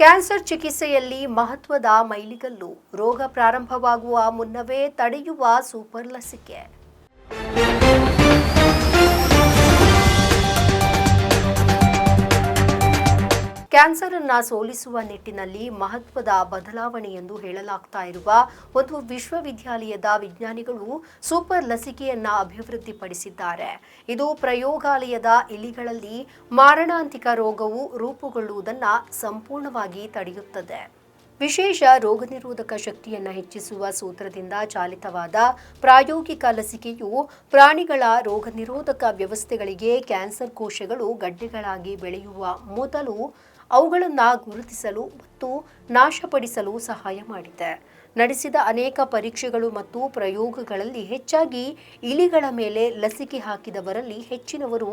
Cancer ಚಿಕಿತ್ಸೆಯಲ್ಲಿ ಮಹತ್ವದ ಮೈಲಿಗಲ್ಲು. ರೋಗ ಪ್ರಾರಂಭವಾಗುವ ಮುನ್ನವೇ ತಡೆಯುವ ಸೂಪರ್ ಲಸಿಕೆ. ಕ್ಯಾನ್ಸರ್ ಅನ್ನು ಸೋಲಿಸುವ ನಿಟ್ಟಿನಲ್ಲಿ ಮಹತ್ವದ ಬದಲಾವಣೆ ಎಂದು ಹೇಳಲಾಗ್ತಾ ಇರುವ ಒಂದು ವಿಶ್ವವಿದ್ಯಾಲಯದ ವಿಜ್ಞಾನಿಗಳು ಸೂಪರ್ ಲಸಿಕೆಯನ್ನ ಅಭಿವೃದ್ಧಿಪಡಿಸಿದ್ದಾರೆ. ಇದು ಪ್ರಯೋಗಾಲಯದ ಇಲಿಗಳಲ್ಲಿ ಮಾರಣಾಂತಿಕ ರೋಗವು ರೂಪುಗೊಳ್ಳುವುದನ್ನು ಸಂಪೂರ್ಣವಾಗಿ ತಡೆಯುತ್ತದೆ. ವಿಶೇಷ ರೋಗನಿರೋಧಕ ಶಕ್ತಿಯನ್ನು ಹೆಚ್ಚಿಸುವ ಸೂತ್ರದಿಂದ ಚಾಲಿತವಾದ ಪ್ರಾಯೋಗಿಕ ಲಸಿಕೆಯು ಪ್ರಾಣಿಗಳ ರೋಗನಿರೋಧಕ ವ್ಯವಸ್ಥೆಗಳಿಗೆ ಕ್ಯಾನ್ಸರ್ ಕೋಶಗಳು ಗಡ್ಡೆಗಳಾಗಿ ಬೆಳೆಯುವ ಮೊದಲು ಅವುಗಳನ್ನು ಗುರುತಿಸಲು ಮತ್ತು ನಾಶಪಡಿಸಲು ಸಹಾಯ ಮಾಡಿದೆ. ನಡೆಸಿದ ಅನೇಕ ಪರೀಕ್ಷೆಗಳು ಮತ್ತು ಪ್ರಯೋಗಗಳಲ್ಲಿ ಹೆಚ್ಚಾಗಿ ಇಲಿಗಳ ಮೇಲೆ ಲಸಿಕೆ ಹಾಕಿದವರಲ್ಲಿ ಹೆಚ್ಚಿನವರು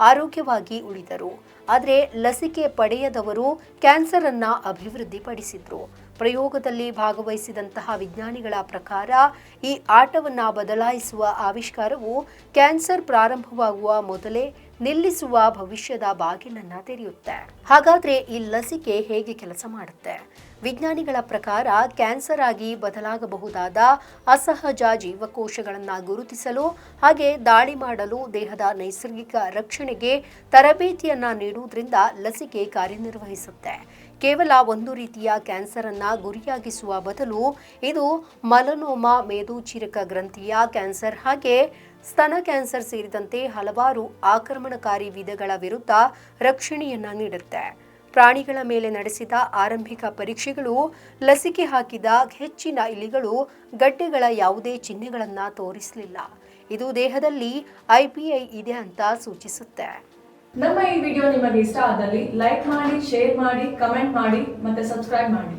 ಆರೋಗ್ಯವಾಗಿ ಉಳಿದರು. ಆದರೆ ಲಸಿಕೆ ಪಡೆಯದವರು ಕ್ಯಾನ್ಸರ್ ಅನ್ನ ಅಭಿವೃದ್ಧಿಪಡಿಸಿದ್ರು. ಪ್ರಯೋಗದಲ್ಲಿ ಭಾಗವಹಿಸಿದಂತಹ ವಿಜ್ಞಾನಿಗಳ ಪ್ರಕಾರ ಈ ಆಟವನ್ನು ಬದಲಾಯಿಸುವ ಆವಿಷ್ಕಾರವು ಕ್ಯಾನ್ಸರ್ ಪ್ರಾರಂಭವಾಗುವ ಮೊದಲೇ ನಿಲ್ಲಿಸುವ ಭವಿಷ್ಯದ ಬಾಗಿಲನ್ನು ತೆರೆಯುತ್ತೆ. ಹಾಗಾದ್ರೆ ಈ ಲಸಿಕೆ ಹೇಗೆ ಕೆಲಸ ಮಾಡುತ್ತೆ? ವಿಜ್ಞಾನಿಗಳ ಪ್ರಕಾರ ಕ್ಯಾನ್ಸರ್ ಆಗಿ ಬದಲಾಗಬಹುದಾದ ಅಸಹಜ ಜೀವಕೋಶಗಳನ್ನು ಗುರುತಿಸಲು ಹಾಗೆ ದಾಳಿ ಮಾಡಲು ದೇಹದ ನೈಸರ್ಗಿಕ ರಕ್ಷಣೆಗೆ ತರಬೇತಿಯನ್ನ ನೀಡುವುದರಿಂದ ಲಸಿಕೆ ಕಾರ್ಯನಿರ್ವಹಿಸುತ್ತೆ. ಕೇವಲ ಒಂದು ರೀತಿಯ ಕ್ಯಾನ್ಸರ್ ಅನ್ನ ಗುರಿಯಾಗಿಸುವ ಬದಲು ಇದು ಮಲನೋಮಾ, ಮೇದೋಚೀರಕ ಗ್ರಂಥಿಯ ಕ್ಯಾನ್ಸರ್ ಹಾಗೆ ಸ್ತನ ಕ್ಯಾನ್ಸರ್ ಸೇರಿದಂತೆ ಹಲವಾರು ಆಕ್ರಮಣಕಾರಿ ವಿಧಗಳ ವಿರುದ್ಧ ರಕ್ಷಣೆಯನ್ನ ನೀಡುತ್ತೆ. ಪ್ರಾಣಿಗಳ ಮೇಲೆ ನಡೆಸಿದ ಆರಂಭಿಕ ಪರೀಕ್ಷೆಗಳು ಲಸಿಕೆ ಹಾಕಿದ ಹೆಚ್ಚಿನ ಇಲಿಗಳು ಗಡ್ಡೆಗಳ ಯಾವುದೇ ಚಿಹ್ನೆಗಳನ್ನು ತೋರಿಸಲಿಲ್ಲ. ಇದು ದೇಹದಲ್ಲಿ IPI ಇದೆ ಅಂತ ಸೂಚಿಸುತ್ತೆ. ನಮ್ಮ ಈ ವಿಡಿಯೋ ನಿಮಗೆ ಇಷ್ಟ ಆದಲ್ಲಿ ಲೈಕ್ ಮಾಡಿ, ಶೇರ್ ಮಾಡಿ, ಕಮೆಂಟ್ ಮಾಡಿ ಮತ್ತೆ ಸಬ್ಸ್ಕ್ರೈಬ್ ಮಾಡಿ.